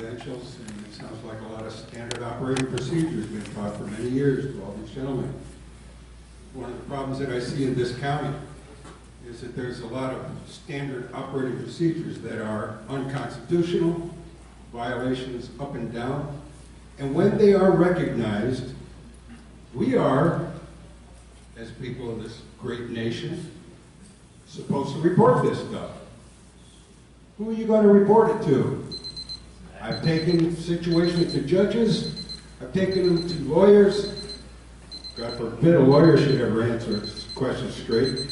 credentials, and it sounds like a lot of standard operating procedures been taught for many years to all these gentlemen. One of the problems that I see in this county is that there's a lot of standard operating procedures that are unconstitutional, violations up and down, and when they are recognized, we are, as people of this great nation, supposed to report this stuff. Who are you going to report it to? I've taken situations to judges, I've taken them to lawyers. God forbid a lawyer should ever answer questions straight.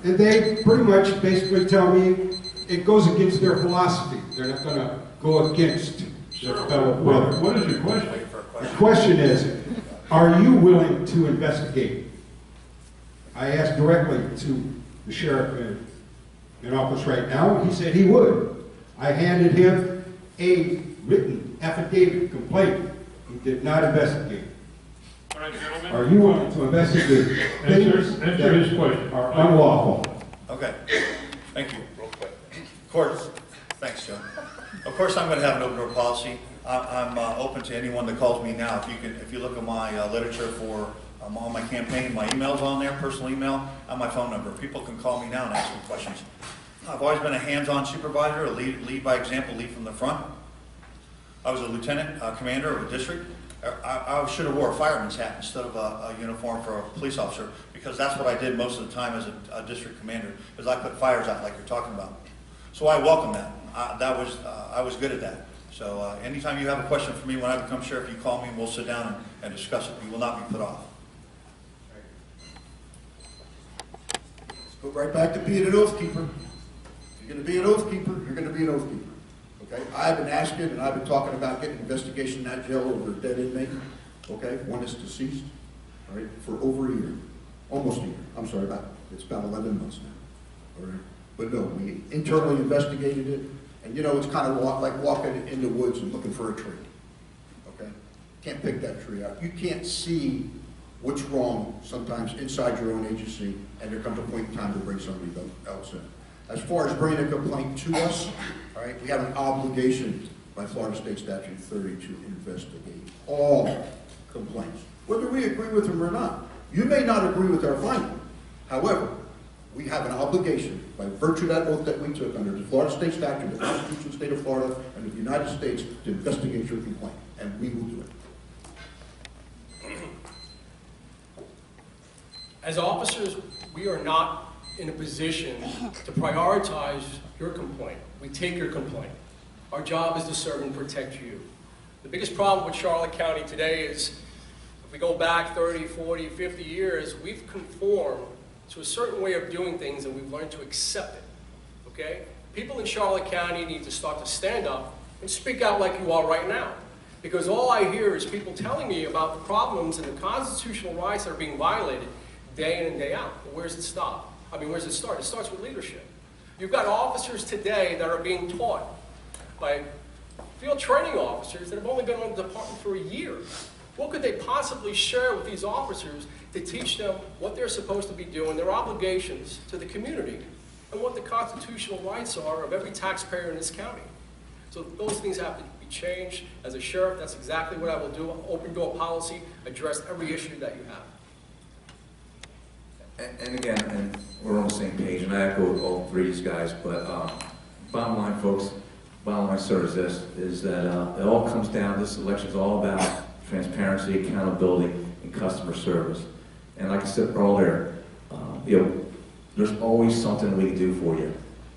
And they pretty much basically tell me it goes against their philosophy. They're not going to go against their fellow brother. What is your question? The question is, are you willing to investigate? I asked directly to the sheriff in office right now, and he said he would. I handed him a written affidavit complaint. He did not investigate. All right, gentlemen. Are you willing to investigate things Answer his question. are unlawful? Okay, thank you. Real quick. Of course, thanks, Joe. Of course, I'm going to have an open door policy. I'm open to anyone that calls me now. If you look at my literature for on my campaign, my email's on there, personal email, and my phone number. People can call me now and ask me questions. I've always been a hands-on supervisor, a lead by example, lead from the front. I was a lieutenant commander of a district. I should have wore a fireman's hat instead of a uniform for a police officer, because that's what I did most of the time as a district commander, is I put fires out like you're talking about. So I welcome that. I was good at that. So anytime you have a question for me when I become sheriff, you call me and we'll sit down and discuss it. You will not be put off. Let's go right back to being an oath keeper. If you're going to be an oath keeper, you're going to be an oath keeper. Okay? I've been asking and I've been talking about getting an investigation in that jail over a dead inmate. Okay? One is deceased. All right? For over a year. Almost a year. I'm sorry, it's about 11 months now. All right? But no, we internally investigated it. And you know, it's kind of like walking in the woods and looking for a tree. Okay? Can't pick that tree out. You can't see what's wrong sometimes inside your own agency, and there comes a point in time to bring somebody else in. As far as bringing a complaint to us, all right, we have an obligation by Florida State Statute 30 to investigate all complaints, whether we agree with them or not. You may not agree with our finding. However, we have an obligation by virtue of that oath that we took under the Florida State Statute, the Constitution of the State of Florida, and the United States to investigate your complaint, and we will do it. As officers, we are not in a position to prioritize your complaint. We take your complaint. Our job is to serve and protect you. The biggest problem with Charlotte County today is, if we go back 30, 40, 50 years, we've conformed to a certain way of doing things and we've learned to accept it, okay? People in Charlotte County need to start to stand up and speak out like you are right now. Because all I hear is people telling me about the problems and the constitutional rights that are being violated day in and day out. But where does it stop? I mean, where does it start? It starts with leadership. You've got officers today that are being taught by field training officers that have only been on the department for a year. What could they possibly share with these officers to teach them what they're supposed to be doing, their obligations to the community, and what the constitutional rights are of every taxpayer in this county? So those things have to be changed. As a sheriff, that's exactly what I will do. Open door policy, address every issue that you have. And again, and we're on the same page, and I echo all three of these guys, but bottom line, folks, bottom line, sir, is this, is that it all comes down, this election is all about transparency, accountability, and customer service. And like I said earlier, you know, there's always something we can do for you,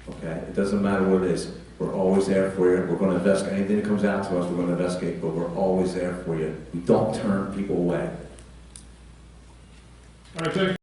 okay? It doesn't matter what it is. We're always there for you. We're going to investigate. Anything that comes out to us, we're going to investigate, but we're always there for you. We don't turn people away. All right, thank you.